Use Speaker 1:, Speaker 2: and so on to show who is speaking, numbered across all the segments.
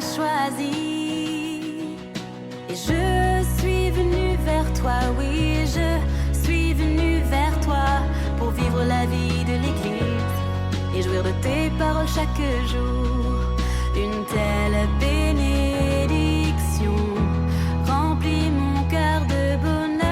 Speaker 1: choisi. Et je suis venue vers toi, oui, je suis venue vers toi pour vivre la vie de l'Église et jouir de tes paroles chaque jour. Une telle bénédiction remplit mon cœur de bonheur.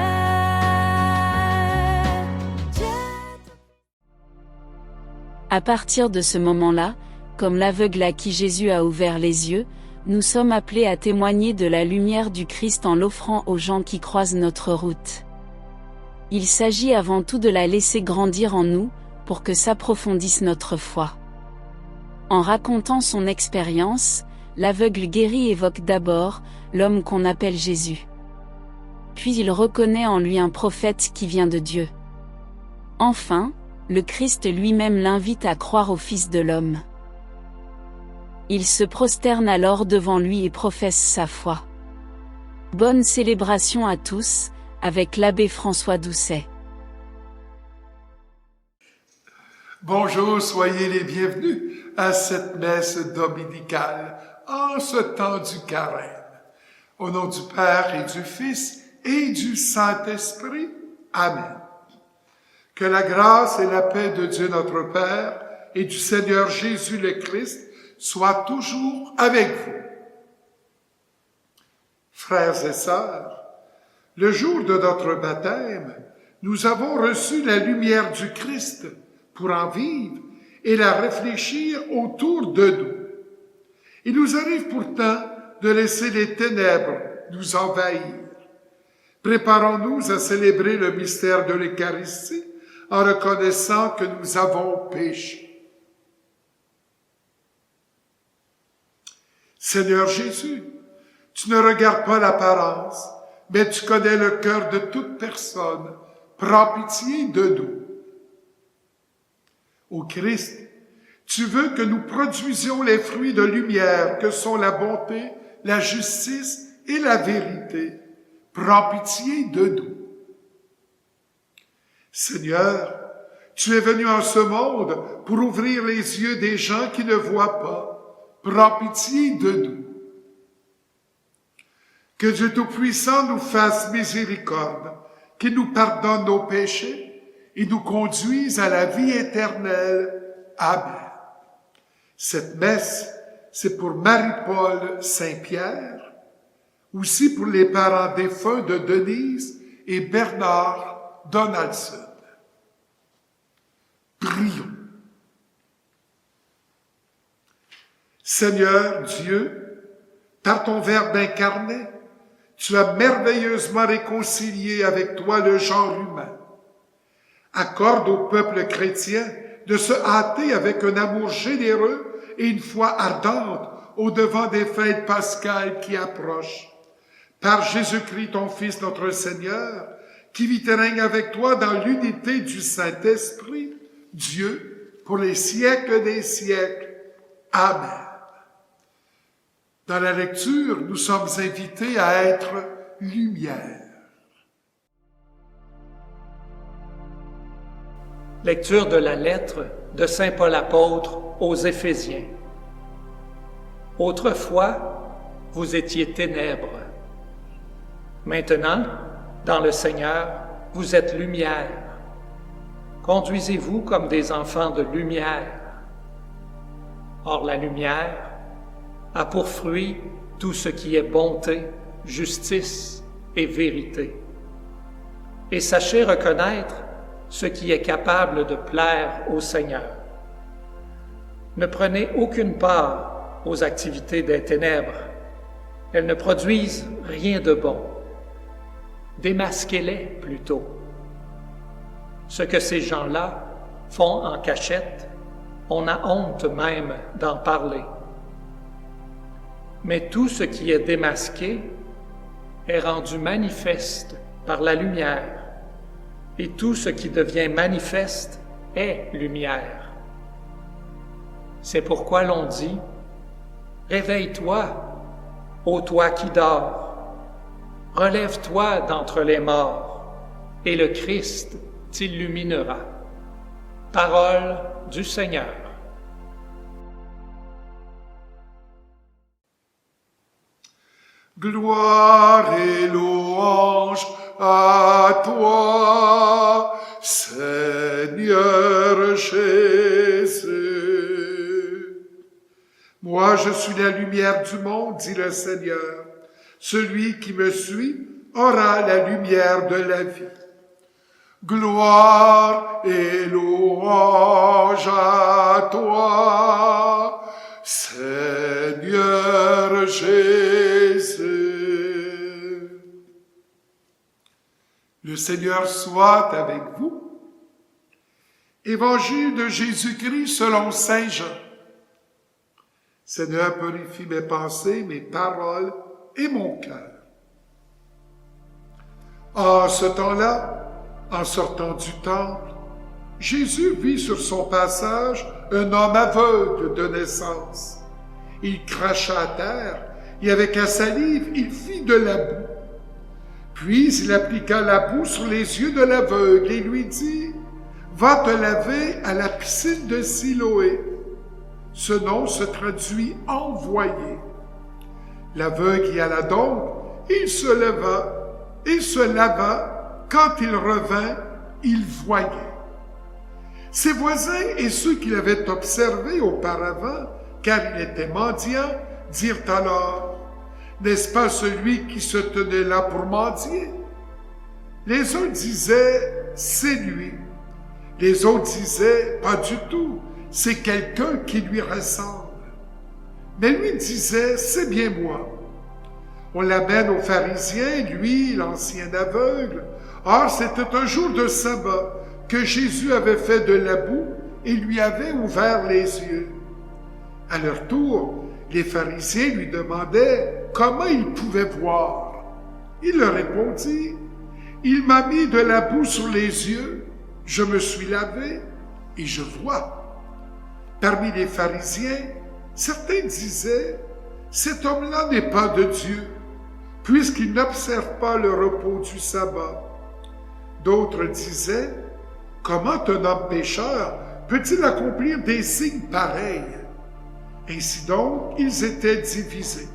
Speaker 2: À partir de ce moment-là, comme l'aveugle à qui Jésus a ouvert les yeux, nous sommes appelés à témoigner de la lumière du Christ en l'offrant aux gens qui croisent notre route. Il s'agit avant tout de la laisser grandir en nous, pour que s'approfondisse notre foi. En racontant son expérience, l'aveugle guéri évoque d'abord l'homme qu'on appelle Jésus. Puis il reconnaît en lui un prophète qui vient de Dieu. Enfin, le Christ lui-même l'invite à croire au Fils de l'homme. Il se prosterne alors devant lui et professe sa foi. Bonne célébration à tous, avec l'abbé François Doucet.
Speaker 3: Bonjour, soyez les bienvenus à cette messe dominicale en ce temps du carême. Au nom du Père et du Fils et du Saint-Esprit. Amen. Que la grâce et la paix de Dieu notre Père et du Seigneur Jésus le Christ soient toujours avec vous. Frères et sœurs, le jour de notre baptême, nous avons reçu la lumière du Christ pour en vivre et la réfléchir autour de nous. Il nous arrive pourtant de laisser les ténèbres nous envahir. Préparons-nous à célébrer le mystère de l'Eucharistie en reconnaissant que nous avons péché. Seigneur Jésus, tu ne regardes pas l'apparence, mais tu connais le cœur de toute personne. Prends pitié de nous. Ô Christ, tu veux que nous produisions les fruits de lumière que sont la bonté, la justice et la vérité. Prends pitié de nous. Seigneur, tu es venu en ce monde pour ouvrir les yeux des gens qui ne voient pas. Prends pitié de nous. Que Dieu Tout-Puissant nous fasse miséricorde, qu'il nous pardonne nos péchés et nous conduise à la vie éternelle. Amen. Cette messe, c'est pour Marie-Paul Saint-Pierre, aussi pour les parents défunts de Denise et Bernard Donaldson. Prions. Seigneur Dieu, par ton Verbe incarné, tu as merveilleusement réconcilié avec toi le genre humain. Accorde au peuple chrétien de se hâter avec un amour généreux et une foi ardente au-devant des fêtes pascales qui approchent. Par Jésus-Christ, ton Fils, notre Seigneur, qui vit et règne avec toi dans l'unité du Saint-Esprit, Dieu, pour les siècles des siècles. Amen. Dans la lecture, nous sommes invités à être lumière.
Speaker 4: Lecture de la lettre de Saint Paul apôtre aux Éphésiens. Autrefois, vous étiez ténèbres. Maintenant, dans le Seigneur, vous êtes lumière. Conduisez-vous comme des enfants de lumière. Or, la lumière a pour fruit tout ce qui est bonté, justice et vérité. Et sachez reconnaître ce qui est capable de plaire au Seigneur. Ne prenez aucune part aux activités des ténèbres. Elles ne produisent rien de bon. Démasquez-les plutôt. Ce que ces gens-là font en cachette, on a honte même d'en parler. Mais tout ce qui est démasqué est rendu manifeste par la lumière, et tout ce qui devient manifeste est lumière. C'est pourquoi l'on dit « Réveille-toi, ô toi qui dors, relève-toi d'entre les morts, et le Christ t'illuminera. » Parole du Seigneur.
Speaker 3: Gloire et louange à toi, Seigneur Jésus. Moi, je suis la lumière du monde, dit le Seigneur. Celui qui me suit aura la lumière de la vie. Gloire et louange à toi, Seigneur Jésus. Le Seigneur soit avec vous. Évangile de Jésus-Christ selon Saint Jean. Seigneur, purifie mes pensées, mes paroles et mon cœur. En ce temps-là, en sortant du temple, Jésus vit sur son passage un homme aveugle de naissance. Il cracha à terre et avec la salive, il fit de la boue. Puis il appliqua la boue sur les yeux de l'aveugle et lui dit, « Va te laver à la piscine de Siloé. » Ce nom se traduit « envoyé ». L'aveugle y alla donc, il se leva et se lava. Quand il revint, il voyait. Ses voisins et ceux qui l'avaient observé auparavant, car il était mendiant, dirent alors, « N'est-ce pas celui qui se tenait là pour mendier? » Les uns disaient, « C'est lui. » Les autres disaient, « Pas du tout, c'est quelqu'un qui lui ressemble. » Mais lui disait, « C'est bien moi. » On l'amène aux pharisiens, lui, l'ancien aveugle. Or, c'était un jour de sabbat que Jésus avait fait de la boue et lui avait ouvert les yeux. À leur tour, les pharisiens lui demandaient comment il pouvait voir. Il leur répondit, « Il m'a mis de la boue sur les yeux, je me suis lavé et je vois. » Parmi les pharisiens, certains disaient, « Cet homme-là n'est pas de Dieu, puisqu'il n'observe pas le repos du sabbat. » D'autres disaient, « Comment un homme pécheur peut-il accomplir des signes pareils? » Ainsi donc, ils étaient divisés.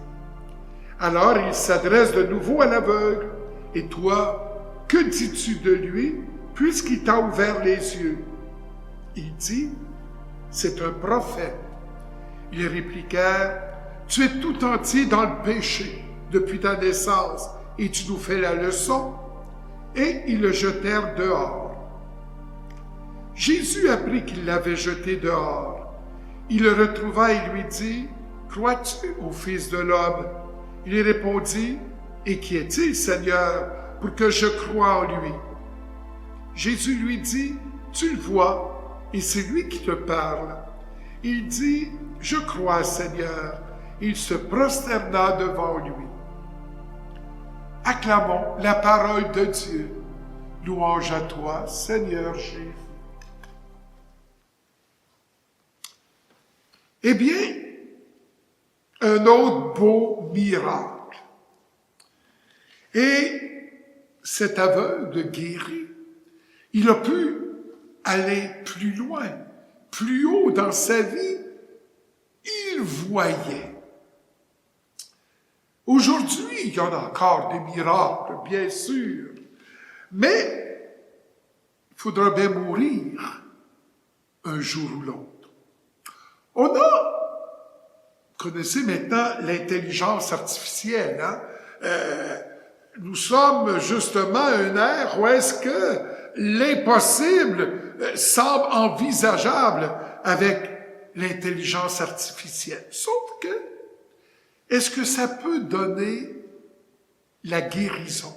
Speaker 3: Alors il s'adresse de nouveau à l'aveugle. « Et toi, que dis-tu de lui, puisqu'il t'a ouvert les yeux? » Il dit, « C'est un prophète. » Ils répliquèrent, « Tu es tout entier dans le péché depuis ta naissance, et tu nous fais la leçon. » Et ils le jetèrent dehors. Jésus apprit qu'il l'avait jeté dehors. Il le retrouva et lui dit, « Crois-tu au Fils de l'homme? » Il répondit, « Et qui est-il, Seigneur, pour que je croie en lui? » Jésus lui dit, « Tu le vois, et c'est lui qui te parle. » Il dit, « Je crois, Seigneur. » Il se prosterna devant lui. Acclamons la parole de Dieu. Louange à toi, Seigneur Jésus. Eh bien, un autre beau miracle. Et cet aveugle guéri, il a pu aller plus loin, plus haut dans sa vie. Il voyait. Aujourd'hui, il y en a encore des miracles, bien sûr, mais il faudra bien mourir un jour ou l'autre. On a, vous connaissez maintenant l'intelligence artificielle, hein? Nous sommes justement à une ère où est-ce que l'impossible semble envisageable avec l'intelligence artificielle. Sauf que, est-ce que ça peut donner la guérison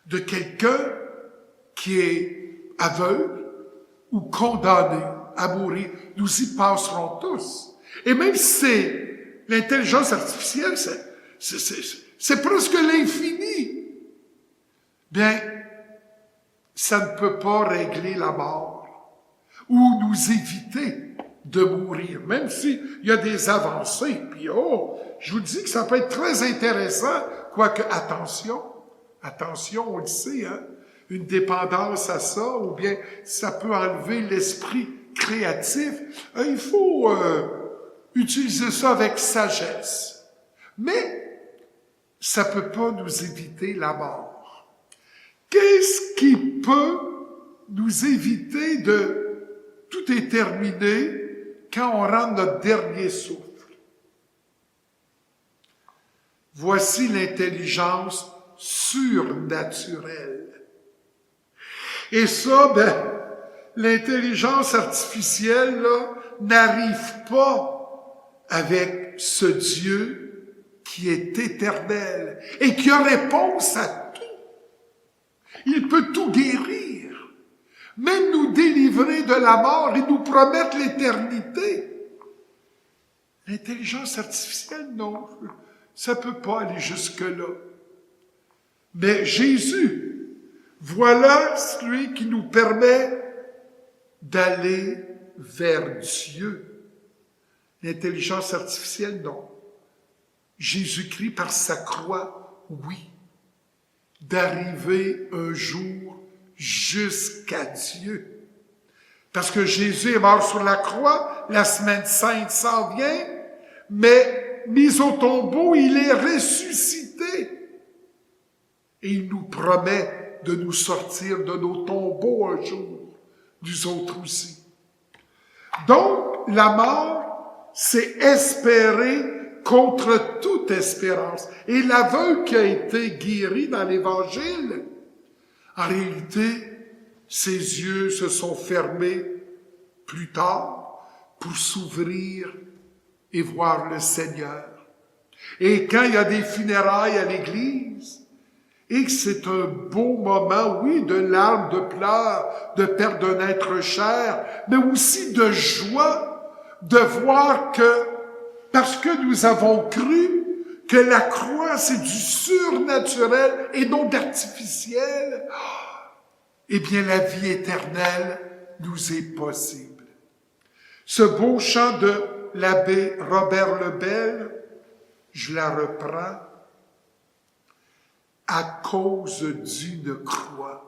Speaker 3: de quelqu'un qui est aveugle ou condamné à mourir? Nous y passerons tous. Et même si c'est l'intelligence artificielle, c'est presque l'infini. Bien, ça ne peut pas régler la mort ou nous éviter de mourir, même s'il y a des avancées. Puis je vous dis que ça peut être très intéressant, quoique attention, on le sait, hein, une dépendance à ça, ou bien ça peut enlever l'esprit créatif. Il faut utiliser ça avec sagesse. Mais ça ne peut pas nous éviter la mort. Qu'est-ce qui peut nous éviter de tout est terminé quand on rend notre dernier souffle? Voici l'intelligence surnaturelle. Et ça, l'intelligence artificielle là, n'arrive pas avec ce Dieu qui est éternel et qui a réponse à tout. Il peut tout guérir, même nous délivrer de la mort et nous promettre l'éternité. L'intelligence artificielle, non, ça ne peut pas aller jusque-là. Mais Jésus, voilà celui qui nous permet d'aller vers Dieu. L'intelligence artificielle, non. Jésus-Christ, par sa croix, oui. D'arriver un jour jusqu'à Dieu. Parce que Jésus est mort sur la croix, la semaine sainte s'en vient, mais mis au tombeau, il est ressuscité. Et il nous promet de nous sortir de nos tombeaux un jour, nous autres aussi. Donc, la mort, c'est espérer contre toute espérance. Et l'aveugle qui a été guéri dans l'Évangile, en réalité, ses yeux se sont fermés plus tard pour s'ouvrir et voir le Seigneur. Et quand il y a des funérailles à l'église, et que c'est un beau moment, oui, de larmes, de pleurs, de perte d'un être cher, mais aussi de joie de voir que, parce que nous avons cru que la croix, c'est du surnaturel et non d'artificiel, eh bien, la vie éternelle nous est possible. Ce beau chant de l'abbé Robert Lebel, je la reprends, à cause d'une croix.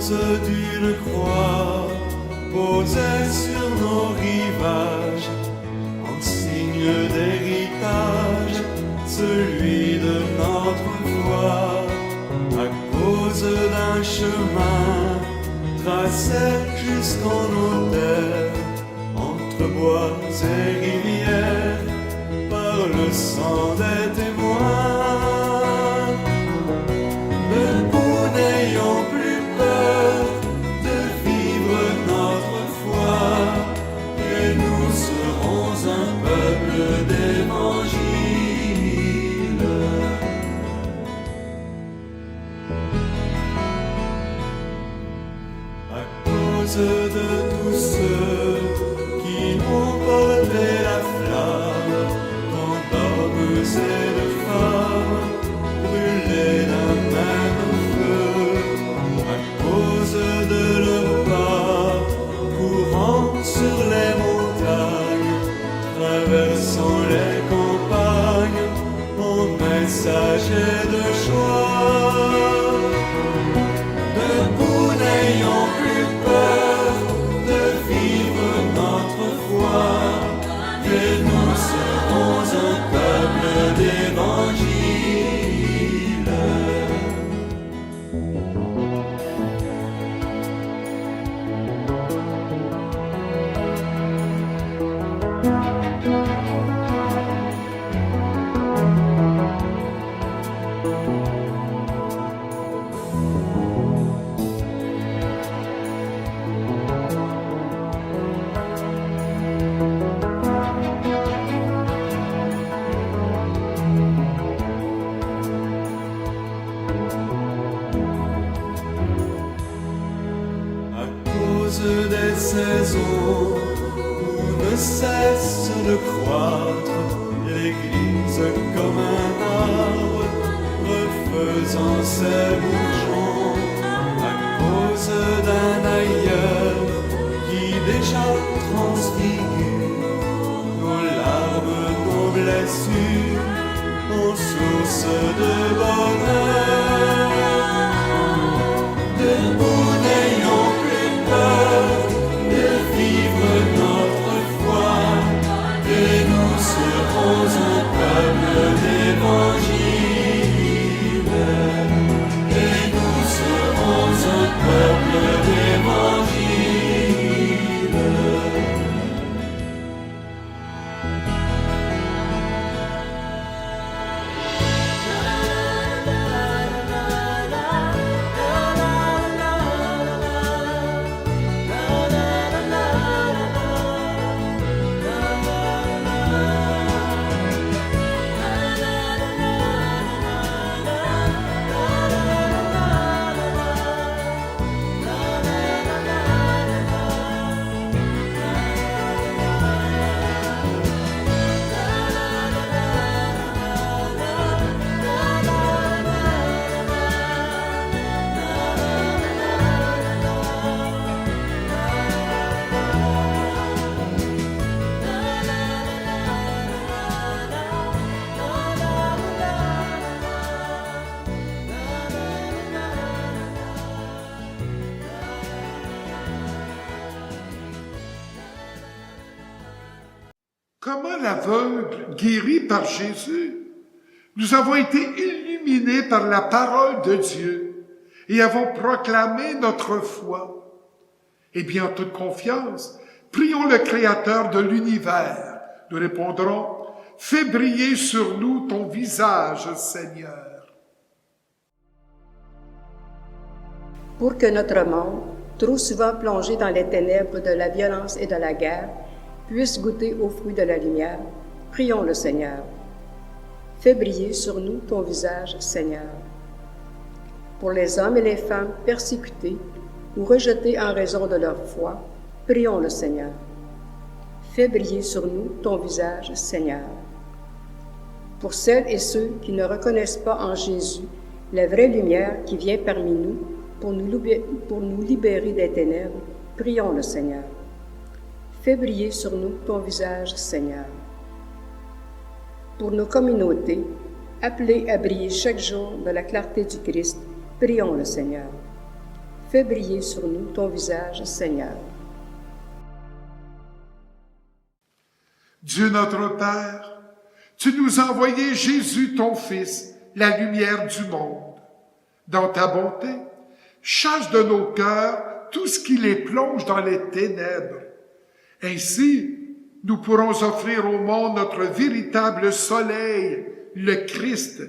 Speaker 5: D'une croix posée sur nos rivages, en signe d'héritage, celui de notre foi, à cause d'un chemin tracé jusqu'en nos terres, entre bois et rivières, par le sang des témoins. Debout, n'ayons plus peur de vivre notre foi, et nous serons un peuple d'évangile. À cause de tous ceux qui ont porté la flamme, tant d'hommes et de femmes brûlés d'un même feu, à cause de leur pas, courant sur les montagnes, traversant les campagnes, en messagers de joie. Debout, n'ayons plus peur de vivre notre foi, et nous serons un peuple d'évangile. Des saisons où ne cesse de croître l'Église comme un arbre refaisant ses bourgeons, à cause l'absence d'un ailleurs qui déjà transfigure nos larmes, nos blessures, nos sources de bonheur. Debout, n'ayons plus peur de vivre notre foi, et nous serons un peuple d'évangile, et nous serons un peuple d'évangile.
Speaker 3: Comment l'aveugle, guéri par Jésus, nous avons été illuminés par la parole de Dieu et avons proclamé notre foi. Eh bien, en toute confiance, prions le Créateur de l'univers. Nous répondrons, « Fais briller sur nous ton visage, Seigneur. »
Speaker 6: Pour que notre monde, trop souvent plongé dans les ténèbres de la violence et de la guerre, puisse goûter aux fruits de la lumière, prions le Seigneur. Fais briller sur nous ton visage, Seigneur. Pour les hommes et les femmes persécutés ou rejetés en raison de leur foi, prions le Seigneur. Fais briller sur nous ton visage, Seigneur. Pour celles et ceux qui ne reconnaissent pas en Jésus la vraie lumière qui vient parmi nous pour nous libérer des ténèbres, prions le Seigneur. Fais briller sur nous ton visage, Seigneur. Pour nos communautés, appelées à briller chaque jour de la clarté du Christ, prions le Seigneur. Fais briller sur nous ton visage, Seigneur.
Speaker 3: Dieu notre Père, tu nous as envoyé Jésus ton Fils, la lumière du monde. Dans ta bonté, chasse de nos cœurs tout ce qui les plonge dans les ténèbres. Ainsi, nous pourrons offrir au monde notre véritable soleil, le Christ,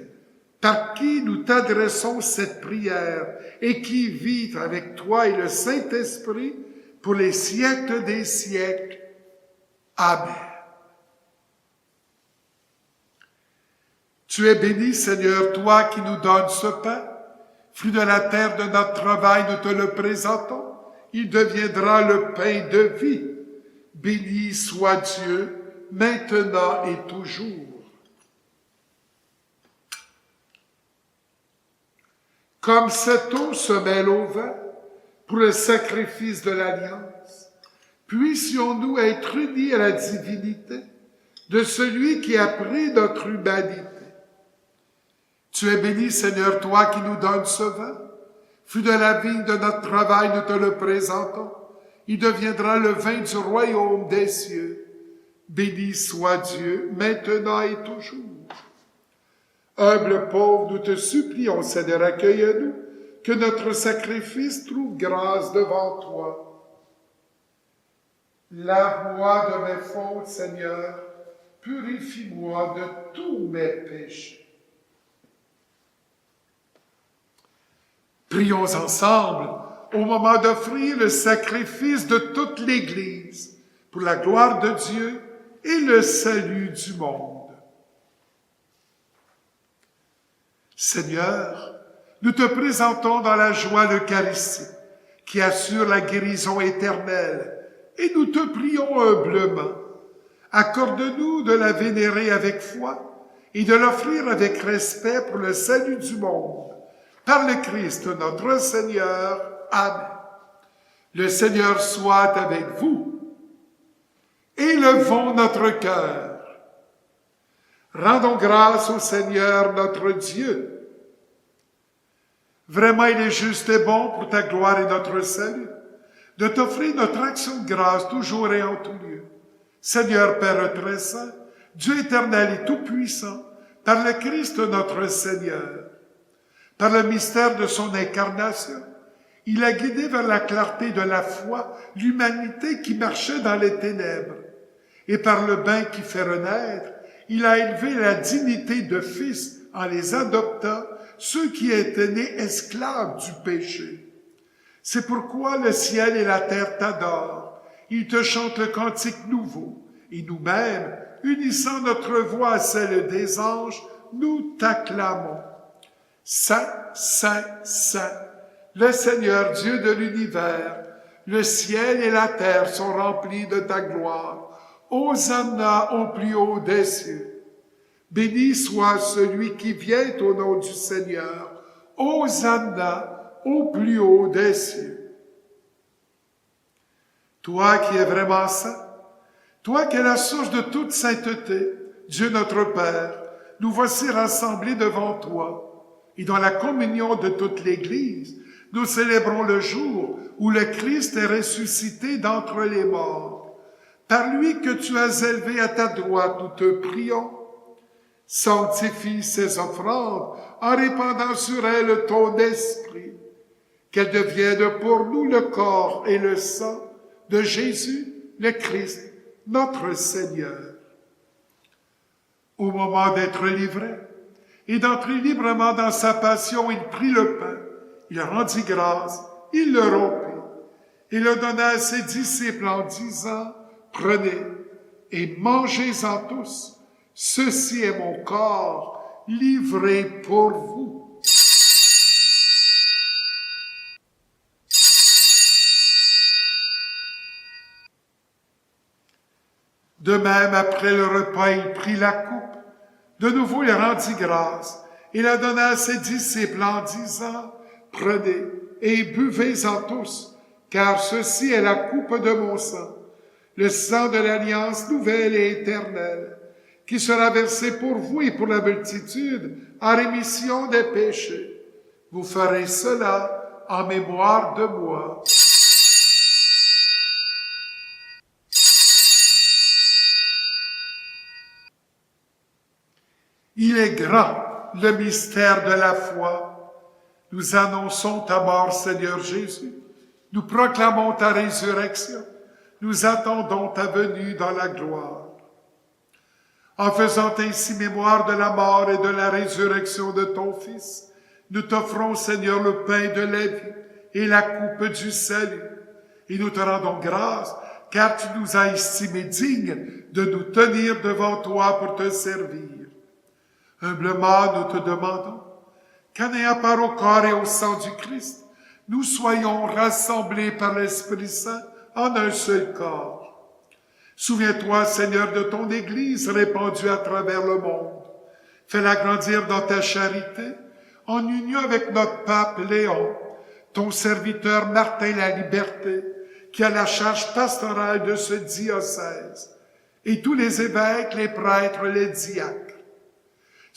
Speaker 3: par qui nous t'adressons cette prière et qui vit avec toi et le Saint-Esprit pour les siècles des siècles. Amen. Tu es béni, Seigneur, toi qui nous donnes ce pain, fruit de la terre de notre travail, nous te le présentons. Il deviendra le pain de vie. Béni soit Dieu, maintenant et toujours. Comme cette eau se mêle au vin pour le sacrifice de l'alliance, puissions-nous être unis à la divinité de celui qui a pris notre humanité. Tu es béni, Seigneur, toi qui nous donnes ce vin. Fruit de la vigne de notre travail, nous te le présentons. Il deviendra le vin du royaume des cieux. Béni soit Dieu, maintenant et toujours. Humble pauvre, nous te supplions, Seigneur, accueille-nous, que notre sacrifice trouve grâce devant toi. Lave-moi de mes fautes, Seigneur, purifie-moi de tous mes péchés. Prions ensemble au moment d'offrir le sacrifice de toute l'Église pour la gloire de Dieu et le salut du monde. Seigneur, nous te présentons dans la joie l'Eucharistie qui assure la guérison éternelle et nous te prions humblement. Accorde-nous de la vénérer avec foi et de l'offrir avec respect pour le salut du monde. Par le Christ notre Seigneur. Amen. Le Seigneur soit avec vous. Élevons notre cœur. Rendons grâce au Seigneur notre Dieu. Vraiment, il est juste et bon pour ta gloire et notre salut, de t'offrir notre action de grâce toujours et en tout lieu. Seigneur Père très saint, Dieu éternel et tout-puissant, par le Christ notre Seigneur, par le mystère de son incarnation, il a guidé vers la clarté de la foi l'humanité qui marchait dans les ténèbres. Et par le bain qui fait renaître, il a élevé la dignité de fils en les adoptant, ceux qui étaient nés esclaves du péché. C'est pourquoi le ciel et la terre t'adorent. Ils te chantent le cantique nouveau. Et nous-mêmes, unissant notre voix à celle des anges, nous t'acclamons. Saint, Saint, Saint, le Seigneur Dieu de l'univers, le ciel et la terre sont remplis de ta gloire. Hosanna au plus haut des cieux. Béni soit celui qui vient au nom du Seigneur. Hosanna au plus haut des cieux. Toi qui es vraiment saint, toi qui es la source de toute sainteté, Dieu notre Père, nous voici rassemblés devant toi. Et dans la communion de toute l'Église, nous célébrons le jour où le Christ est ressuscité d'entre les morts. Par lui que tu as élevé à ta droite, nous te prions. Sanctifie ces offrandes en répandant sur elles ton esprit, qu'elles deviennent pour nous le corps et le sang de Jésus, le Christ, notre Seigneur. Au moment d'être livré et d'entrer librement dans sa passion, il prit le pain, il rendit grâce, il le rompit et le donna à ses disciples en disant, « Prenez et mangez-en tous, ceci est mon corps livré pour vous. » De même, après le repas, il prit la coupe. De nouveau, il rendit grâce et la donna à ses disciples en disant, « Prenez et buvez-en tous, car ceci est la coupe de mon sang, le sang de l'alliance nouvelle et éternelle, qui sera versé pour vous et pour la multitude en rémission des péchés. Vous ferez cela en mémoire de moi. » Il est grand, le mystère de la foi. Nous annonçons ta mort, Seigneur Jésus. Nous proclamons ta résurrection. Nous attendons ta venue dans la gloire. En faisant ainsi mémoire de la mort et de la résurrection de ton Fils, nous t'offrons, Seigneur, le pain de la vie et la coupe du salut. Et nous te rendons grâce, car tu nous as estimés dignes de nous tenir devant toi pour te servir. Humblement, nous te demandons qu'en ayant part au corps et au sang du Christ, nous soyons rassemblés par l'Esprit Saint en un seul corps. Souviens-toi, Seigneur, de ton Église répandue à travers le monde. Fais-la grandir dans ta charité, en union avec notre pape Léon, ton serviteur Martin la Liberté, qui a la charge pastorale de ce diocèse, et tous les évêques, les prêtres, les diacres.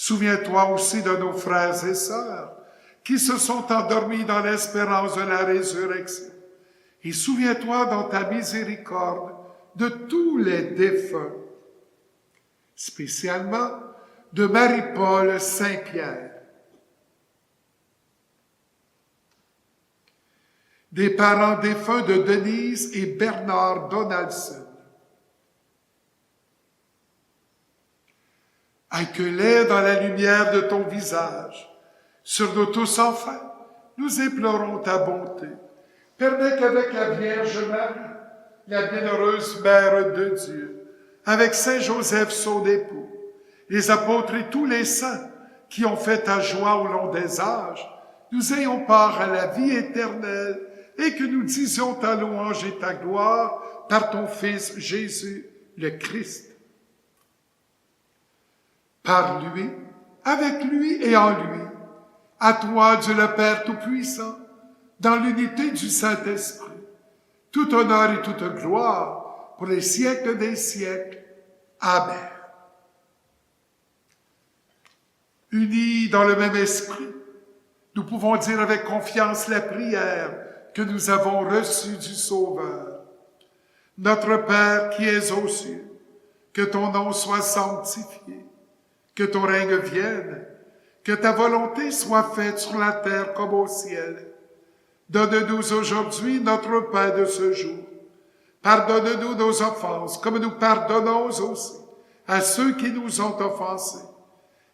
Speaker 3: Souviens-toi aussi de nos frères et sœurs qui se sont endormis dans l'espérance de la résurrection. Et souviens-toi dans ta miséricorde de tous les défunts, spécialement de Marie-Paul Saint-Pierre, des parents défunts de Denise et Bernard Donaldson. Accueille-les dans la lumière de ton visage. Sur nous tous enfin, nous implorons ta bonté. Permets qu'avec la Vierge Marie, la bienheureuse Mère de Dieu, avec Saint Joseph son époux, les apôtres et tous les saints qui ont fait ta joie au long des âges, nous ayons part à la vie éternelle et que nous disions ta louange et ta gloire par ton Fils Jésus, le Christ. Par lui, avec lui et en lui, à toi, Dieu le Père Tout-Puissant, dans l'unité du Saint-Esprit, tout honneur et toute gloire pour les siècles des siècles. Amen. Unis dans le même esprit, nous pouvons dire avec confiance la prière que nous avons reçue du Sauveur. Notre Père qui es aux cieux, que ton nom soit sanctifié, que ton règne vienne, que ta volonté soit faite sur la terre comme au ciel. Donne-nous aujourd'hui notre pain de ce jour. Pardonne-nous nos offenses, comme nous pardonnons aussi à ceux qui nous ont offensés.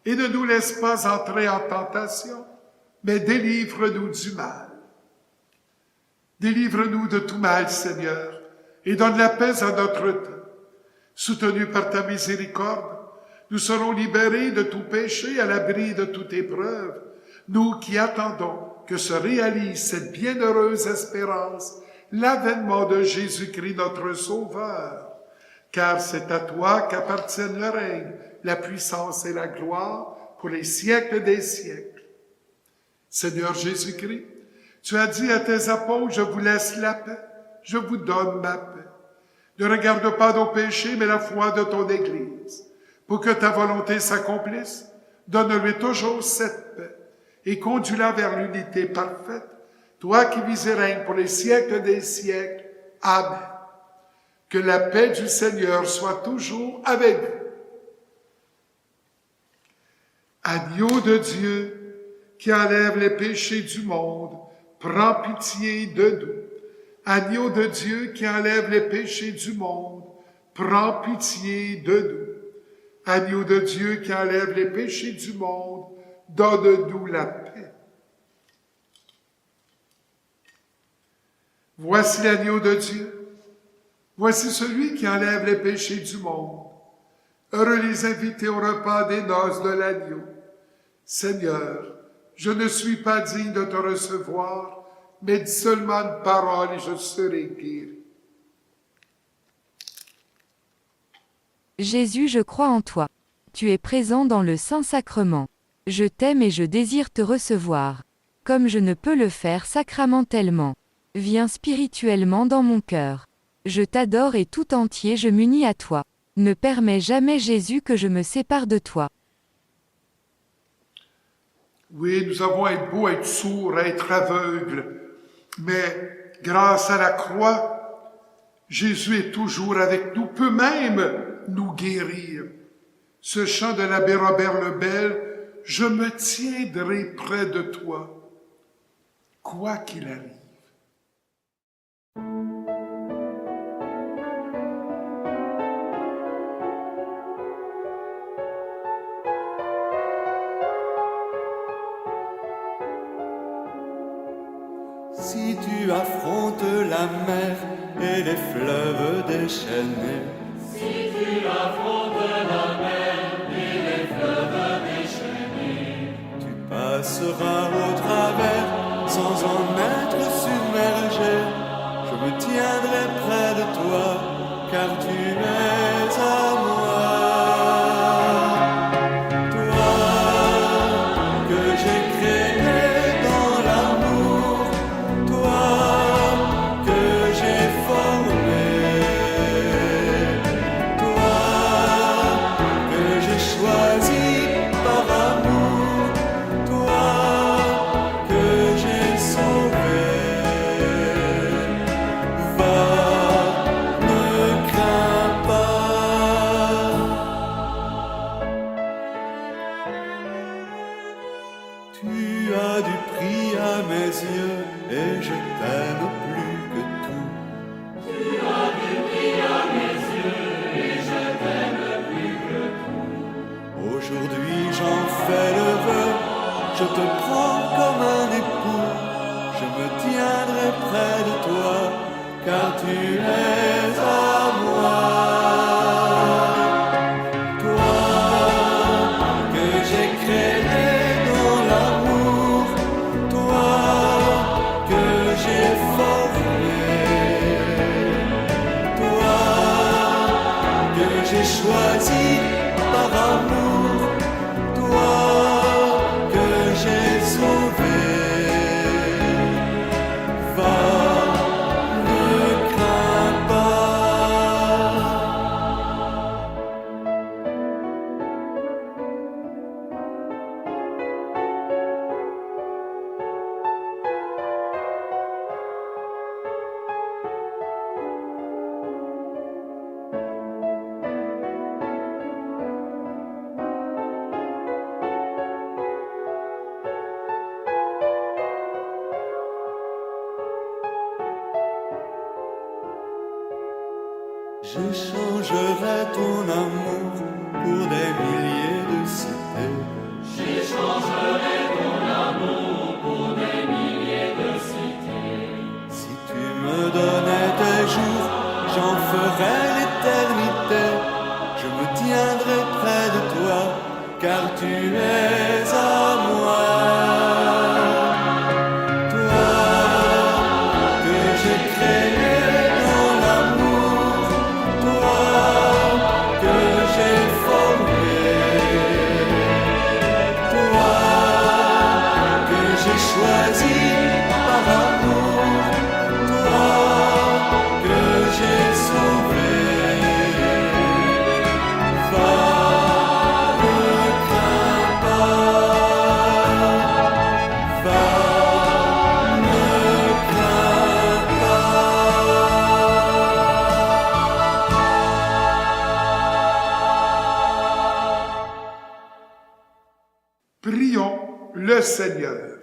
Speaker 3: Et ne nous laisse pas entrer en tentation, mais délivre-nous du mal. Délivre-nous de tout mal, Seigneur, et donne la paix à notre temps. Soutenus par ta miséricorde, nous serons libérés de tout péché, à l'abri de toute épreuve, nous qui attendons que se réalise cette bienheureuse espérance, l'avènement de Jésus-Christ notre Sauveur. Car c'est à toi qu'appartiennent le règne, la puissance et la gloire pour les siècles des siècles. Seigneur Jésus-Christ, tu as dit à tes apôtres, je vous laisse la paix, je vous donne ma paix. Ne regarde pas nos péchés, mais la foi de ton Église. Pour que ta volonté s'accomplisse, donne-lui toujours cette paix et conduis-la vers l'unité parfaite, toi qui vis et règnes pour les siècles des siècles. Amen. Que la paix du Seigneur soit toujours avec vous. Agneau de Dieu, qui enlève les péchés du monde, prends pitié de nous. Agneau de Dieu, qui enlève les péchés du monde, prends pitié de nous. Agneau de Dieu, qui enlève les péchés du monde, donne-nous la paix. Voici l'agneau de Dieu. Voici celui qui enlève les péchés du monde. Heureux les invités au repas des noces de l'agneau. Seigneur, je ne suis pas digne de te recevoir, mais dis seulement une parole et je serai guéri.
Speaker 7: Jésus, je crois en toi. Tu es présent dans le Saint-Sacrement. Je t'aime et je désire te recevoir. Comme je ne peux le faire sacramentellement. Viens spirituellement dans mon cœur. Je t'adore et tout entier je m'unis à toi. Ne permets jamais, Jésus, que je me sépare de toi.
Speaker 3: Oui, nous avons être beaux, être sourds, être aveugles, mais grâce à la croix, Jésus est toujours avec nous, peut même nous guérir. Ce chant de l'abbé Robert Lebel, « Je me tiendrai près de toi, quoi qu'il arrive. »
Speaker 5: Si tu affrontes la mer et les fleuves déchaînés,
Speaker 8: si tu affrontes la mer et les fleuves déchaînés,
Speaker 5: tu passeras au travers sans en être submergé. Je me tiendrai près de toi, car tu es à moi. Toi que j'ai créé dans l'amour, toi que j'ai formé, toi que j'ai choisi par amour, toi que j'ai sauvé. Va, ne crains pas. Tu as du prix à mes yeux et je t'aime plus que tout.
Speaker 8: tu as du prix à mes yeux et je t'aime plus que tout.
Speaker 5: Aujourd'hui j'en fais le vœu, je te prends comme un époux. Je me tiendrai près de toi, car tu es à moi. Toi que j'ai créé dans l'amour, toi que j'ai formé, toi que j'ai choisi par amour, toi que j'ai sauvé. Va, ne tiendrai près de toi, car tu es à moi.
Speaker 3: Prions le Seigneur.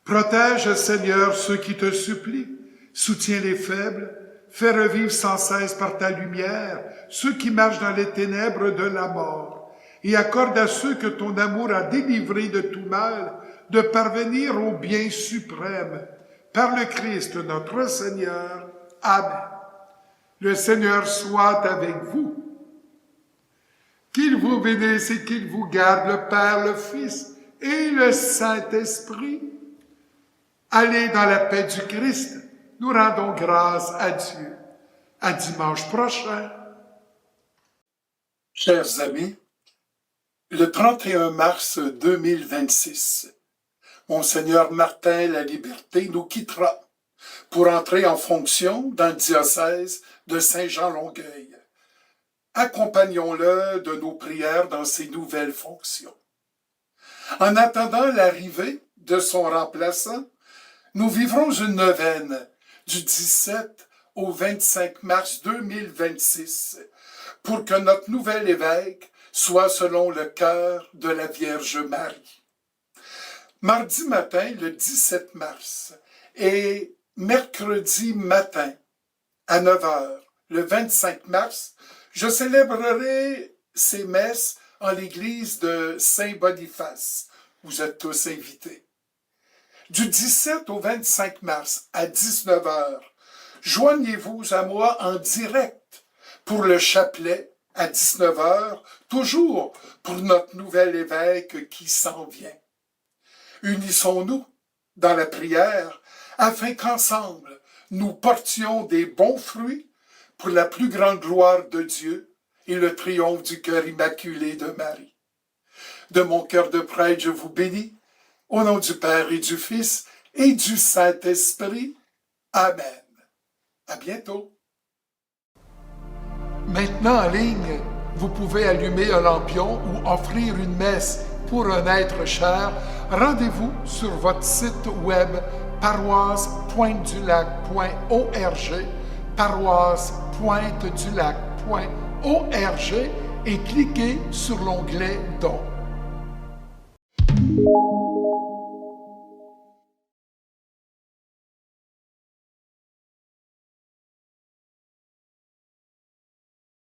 Speaker 3: Protège, Seigneur, ceux qui te supplient. Soutiens les faibles. Fais revivre sans cesse par ta lumière ceux qui marchent dans les ténèbres de la mort. Et accorde à ceux que ton amour a délivrés de tout mal de parvenir au bien suprême. Par le Christ notre Seigneur. Amen. Le Seigneur soit avec vous. Qu'il vous bénisse et qu'il vous garde, le Père, le Fils et le Saint-Esprit. Allez dans la paix du Christ. Nous rendons grâce à Dieu. À dimanche prochain.
Speaker 9: Chers amis, le 31 mars 2026, Monseigneur Martin Laliberté nous quittera pour entrer en fonction dans le diocèse de Saint-Jean-Longueuil. Accompagnons-le de nos prières dans ses nouvelles fonctions. En attendant l'arrivée de son remplaçant, nous vivrons une neuvaine du 17 au 25 mars 2026 pour que notre nouvel évêque soit selon le cœur de la Vierge Marie. Mardi matin, le 17 mars, et mercredi matin, à 9h, le 25 mars, je célébrerai ces messes en l'église de Saint-Boniface. Vous êtes tous invités. Du 17 au 25 mars à 19h, joignez-vous à moi en direct pour le chapelet à 19h, toujours pour notre nouvel évêque qui s'en vient. Unissons-nous dans la prière afin qu'ensemble nous portions des bons fruits pour la plus grande gloire de Dieu et le triomphe du cœur immaculé de Marie. De mon cœur de prêtre, je vous bénis, au nom du Père et du Fils et du Saint-Esprit. Amen. À bientôt. Maintenant en ligne, vous pouvez allumer un lampion ou offrir une messe pour un être cher. Rendez-vous sur votre site web paroisse-pointe-du-lac.org, paroisse-pointe-du-lac.org et cliquez sur l'onglet Dons.